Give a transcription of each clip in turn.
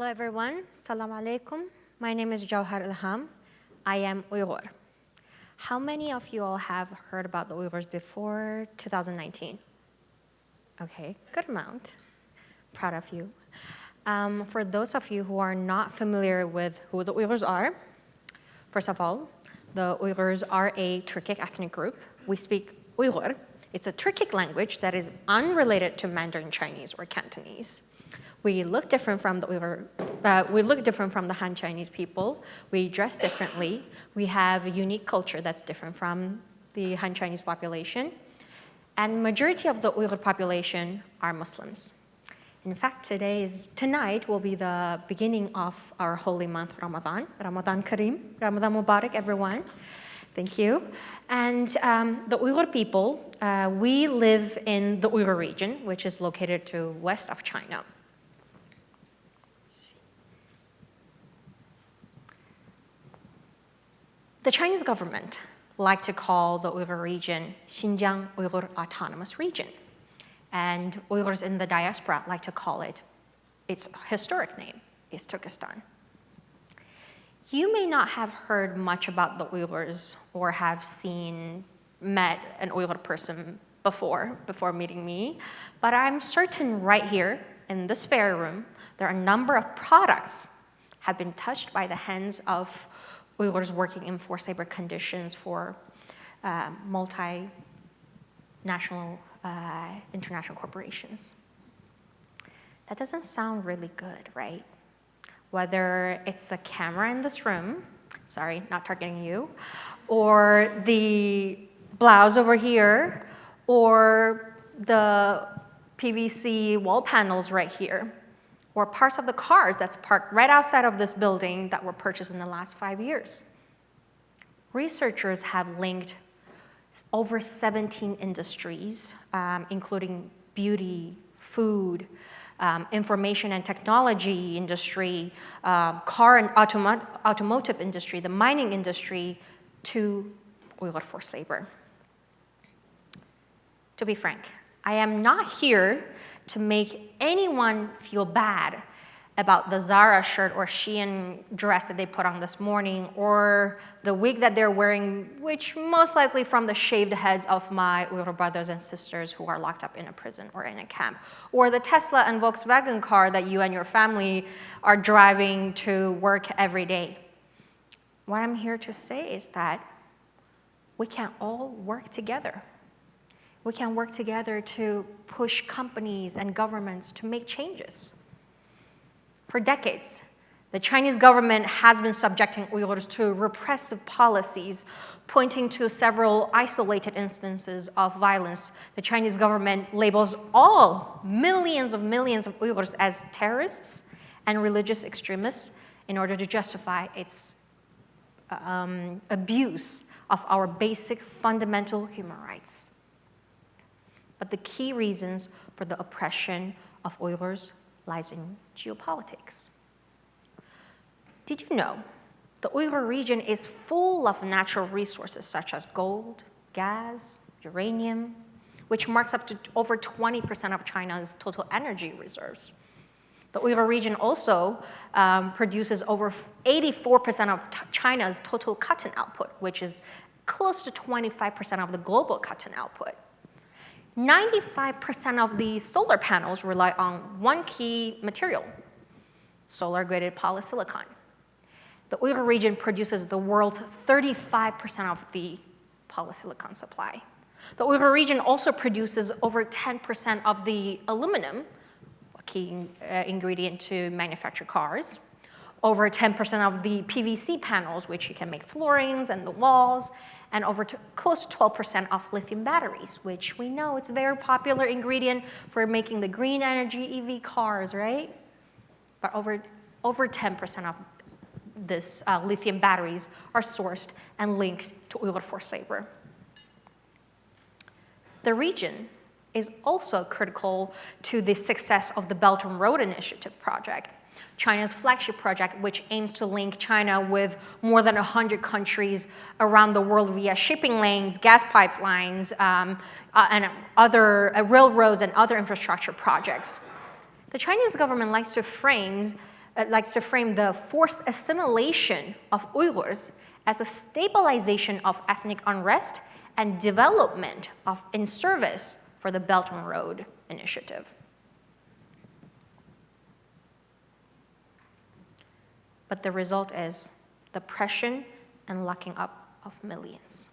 Hello everyone, Salam alaikum. My name is Jewher Ilham. I am Uyghur. How many of you all have heard about the Uyghurs before 2019? Okay, good amount. Proud of you. For those of you who are not familiar with who the Uyghurs are, first of all, the Uyghurs are a Turkic ethnic group. We speak Uyghur. It's a Turkic language that is unrelated to Mandarin Chinese or Cantonese. We look different from the Han Chinese people. We dress differently. We have a unique culture that's different from the Han Chinese population. And majority of the Uyghur population are Muslims. In fact, tonight will be the beginning of our holy month, Ramadan. Ramadan Kareem, Ramadan Mubarak, everyone. Thank you. And the Uyghur people, we live in the Uyghur region, which is located to west of China. The Chinese government like to call the Uyghur region Xinjiang Uyghur Autonomous Region. And Uyghurs in the diaspora like to call it, its historic name is Turkestan. You may not have heard much about the Uyghurs or have met an Uyghur person before meeting me, but I'm certain right here in this fair room, there are a number of products have been touched by the hands of Uyghurs working in forced labor conditions for multinational, international corporations. That doesn't sound really good, right? Whether it's the camera in this room, sorry, not targeting you, or the blouse over here, or the PVC wall panels right here, or parts of the cars that's parked right outside of this building that were purchased in the last 5 years. Researchers have linked over 17 industries, including beauty, food, information and technology industry, car and automotive industry, the mining industry, to Uyghur forced labor. To be frank, I am not here to make anyone feel bad about the Zara shirt or Shein dress that they put on this morning, or the wig that they're wearing, which most likely from the shaved heads of my Uyghur brothers and sisters who are locked up in a prison or in a camp, or the Tesla and Volkswagen car that you and your family are driving to work every day. What I'm here to say is that we can all work together. We can work together to push companies and governments to make changes. For decades, the Chinese government has been subjecting Uyghurs to repressive policies, pointing to several isolated instances of violence. The Chinese government labels all millions of Uyghurs as terrorists and religious extremists in order to justify its abuse of our basic fundamental human rights. But the key reasons for the oppression of Uyghurs lies in geopolitics. Did you know the Uyghur region is full of natural resources such as gold, gas, uranium, which marks up to over 20% of China's total energy reserves. The Uyghur region also produces over 84% of China's total cotton output, which is close to 25% of the global cotton output. 95% of the solar panels rely on one key material, solar-graded polysilicon. The Uyghur region produces the world's 35% of the polysilicon supply. The Uyghur region also produces over 10% of the aluminum, a key ingredient to manufacture cars, over 10% of the PVC panels, which you can make floorings and the walls, and close to 12% of lithium batteries, which we know it's a very popular ingredient for making the green energy EV cars, right? But over 10% of this lithium batteries are sourced and linked to Uyghur forced labor. The region is also critical to the success of the Belt and Road Initiative project, China's flagship project, which aims to link China with more than 100 countries around the world via shipping lanes, gas pipelines, and other railroads and other infrastructure projects. The Chinese government likes to frame likes to frame the forced assimilation of Uyghurs as a stabilization of ethnic unrest and development in service for the Belt and Road Initiative. But the result is the oppression and locking up of millions.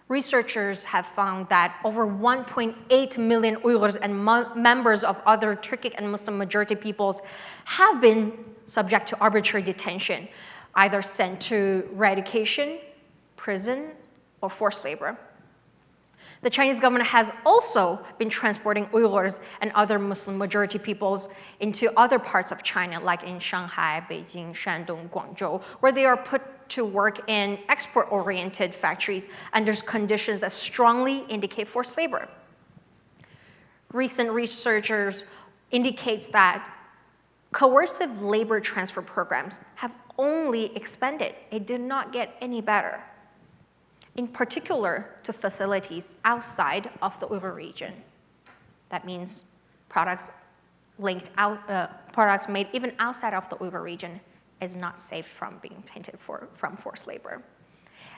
Researchers have found that over 1.8 million Uyghurs and members of other Turkic and Muslim majority peoples have been subject to arbitrary detention, either sent to re-education, prison, or forced labor. The Chinese government has also been transporting Uyghurs and other Muslim majority peoples into other parts of China, like in Shanghai, Beijing, Shandong, Guangzhou, where they are put to work in export-oriented factories under conditions that strongly indicate forced labor. Recent researchers indicates that coercive labor transfer programs have only expanded. It did not get any better, in particular to facilities outside of the Uyghur region. That means products made even outside of the Uyghur region is not safe from being painted from forced labor.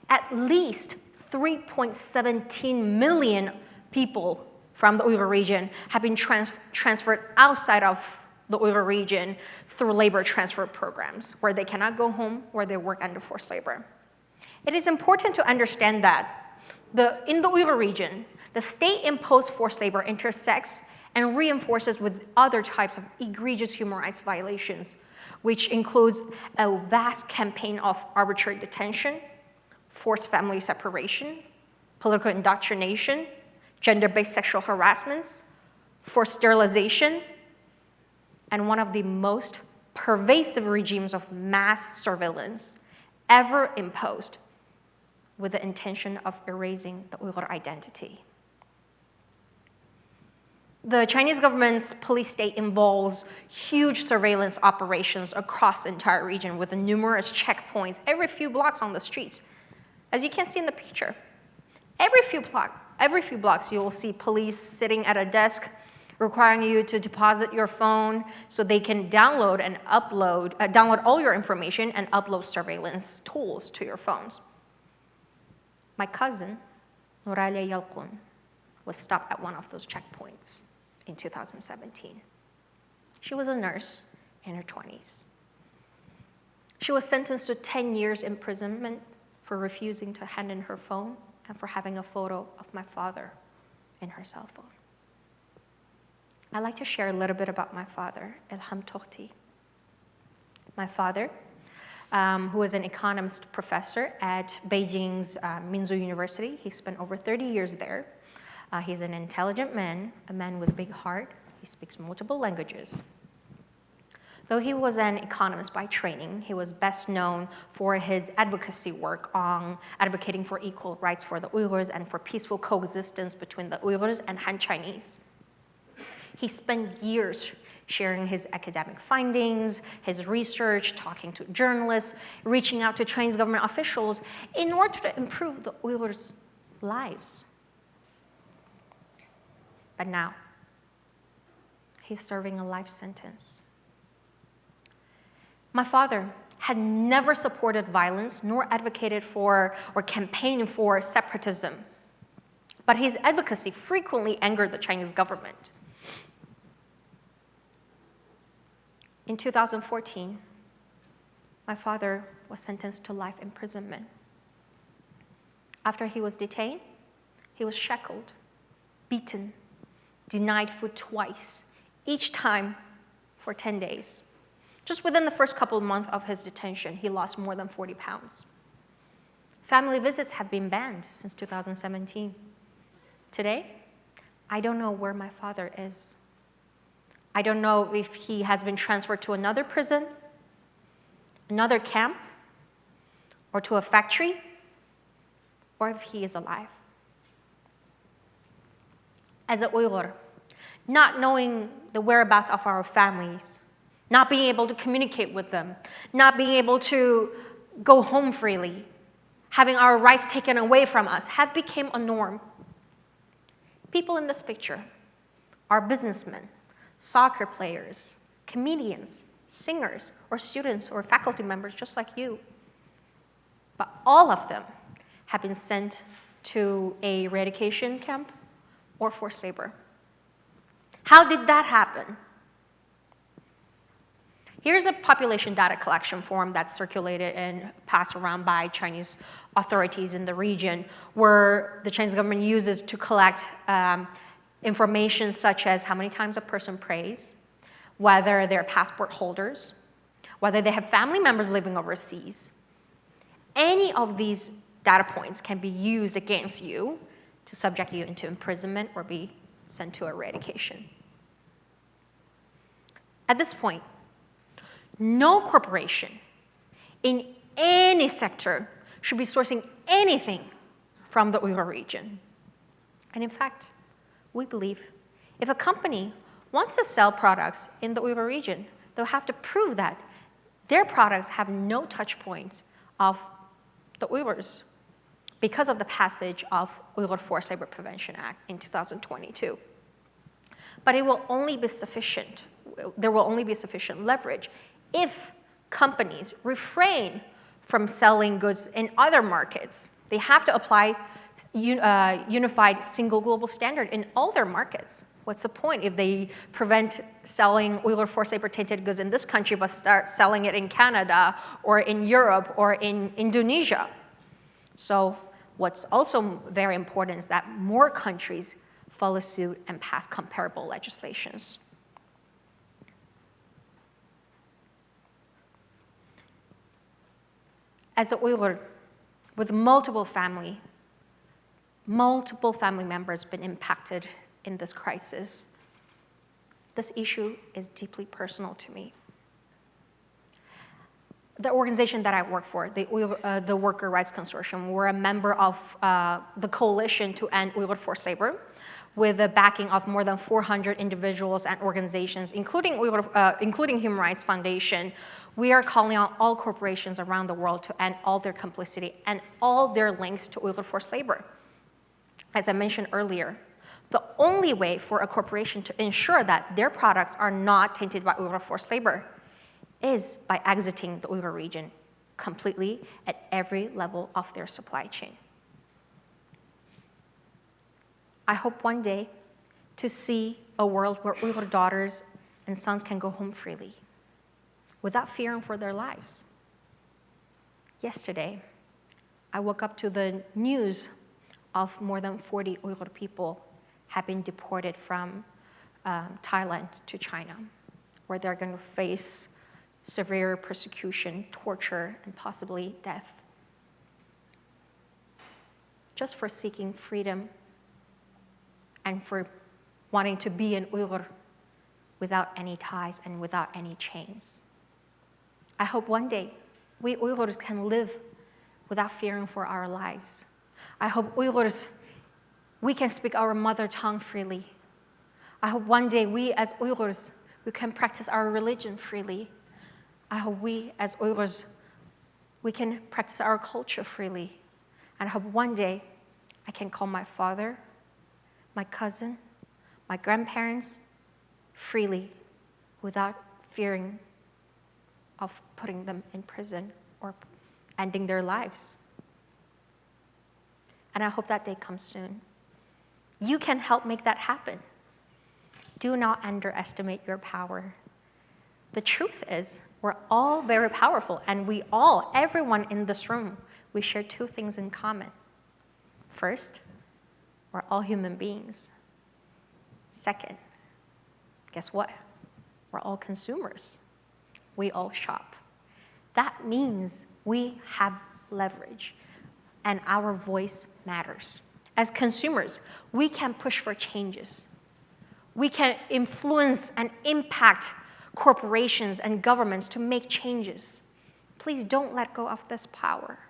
At least 3.17 million people from the Uyghur region have been transferred outside of the Uyghur region through labor transfer programs, where they cannot go home, where they work under forced labor. It is important to understand that in the Uyghur region, the state-imposed forced labor intersects and reinforces with other types of egregious human rights violations, which includes a vast campaign of arbitrary detention, forced family separation, political indoctrination, gender-based sexual harassments, forced sterilization, and one of the most pervasive regimes of mass surveillance ever imposed, with the intention of erasing the Uyghur identity. The Chinese government's police state involves huge surveillance operations across the entire region with numerous checkpoints every few blocks on the streets. As you can see in the picture, every few blocks you will see police sitting at a desk requiring you to deposit your phone so they can download all your information and upload surveillance tools to your phones. My cousin, Noralia Yalkun, was stopped at one of those checkpoints in 2017. She was a nurse in her 20s. She was sentenced to 10 years imprisonment for refusing to hand in her phone and for having a photo of my father in her cell phone. I'd like to share a little bit about my father, Ilham Tohti. My father, who is an economist professor at Beijing's Minzu University. He spent over 30 years there. He's an intelligent man, a man with a big heart. He speaks multiple languages. Though he was an economist by training, he was best known for his advocacy work on advocating for equal rights for the Uyghurs and for peaceful coexistence between the Uyghurs and Han Chinese. He spent years sharing his academic findings, his research, talking to journalists, reaching out to Chinese government officials in order to improve the Uyghurs' lives. But now, he's serving a life sentence. My father had never supported violence nor advocated for or campaigned for separatism, but his advocacy frequently angered the Chinese government. In 2014, my father was sentenced to life imprisonment. After he was detained, he was shackled, beaten, denied food twice, each time for 10 days. Just within the first couple of months of his detention, he lost more than 40 pounds. Family visits have been banned since 2017. Today, I don't know where my father is. I don't know if he has been transferred to another prison, another camp, or to a factory, or if he is alive. As a Uyghur, not knowing the whereabouts of our families, not being able to communicate with them, not being able to go home freely, having our rights taken away from us have become a norm. People in this picture are businessmen, soccer players, comedians, singers, or students, or faculty members just like you. But all of them have been sent to a eradication camp or forced labor. How did that happen? Here's a population data collection form that's circulated and passed around by Chinese authorities in the region, where the Chinese government uses to collect information such as how many times a person prays, whether they're passport holders, whether they have family members living overseas. Any of these data points can be used against you to subject you into imprisonment or be sent to eradication. At this point, no corporation in any sector should be sourcing anything from the Uyghur region. And in fact, we believe if a company wants to sell products in the Uyghur region, they'll have to prove that their products have no touch points of the Uyghurs because of the passage of Uyghur Forced Labor Prevention Act in 2022. But it will only be sufficient, there will only be sufficient leverage if companies refrain from selling goods in other markets. They have to apply unified single global standard in all their markets. What's the point if they prevent selling Uyghur forced labor tainted goods in this country but start selling it in Canada or in Europe or in Indonesia? So what's also very important is that more countries follow suit and pass comparable legislations. As a Uyghur with multiple family members been impacted in this crisis, this issue is deeply personal to me. The organization that I work for, the Worker Rights Consortium, we're a member of the Coalition to End Uyghur Forced Labor, with the backing of more than 400 individuals and organizations, including Human Rights Foundation. We are calling on all corporations around the world to end all their complicity and all their links to Uyghur forced labor. As I mentioned earlier, the only way for a corporation to ensure that their products are not tainted by Uyghur forced labor is by exiting the Uyghur region completely at every level of their supply chain. I hope one day to see a world where Uyghur daughters and sons can go home freely, without fearing for their lives. Yesterday, I woke up to the news of more than 40 Uyghur people have been deported from Thailand to China, where they're going to face severe persecution, torture, and possibly death, just for seeking freedom and for wanting to be an Uyghur without any ties and without any chains. I hope one day we Uyghurs can live without fearing for our lives. I hope Uyghurs, we can speak our mother tongue freely. I hope one day we as Uyghurs, we can practice our religion freely. I hope we as Uyghurs, we can practice our culture freely. And I hope one day I can call my father, my cousin, my grandparents freely without fearing of putting them in prison or ending their lives. And I hope that day comes soon. You can help make that happen. Do not underestimate your power. The truth is, we're all very powerful, and we all, everyone in this room, we share two things in common. First, we're all human beings. Second, guess what? We're all consumers. We all shop. That means we have leverage, and our voice matters. As consumers, we can push for changes. We can influence and impact corporations and governments to make changes. Please don't let go of this power.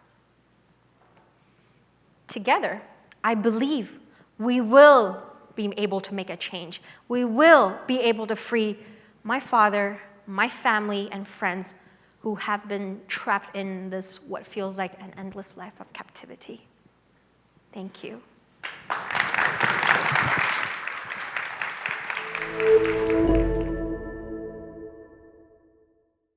Together, I believe we will be able to make a change. We will be able to free my father, my family, and friends who have been trapped in this, what feels like an endless life of captivity. Thank you.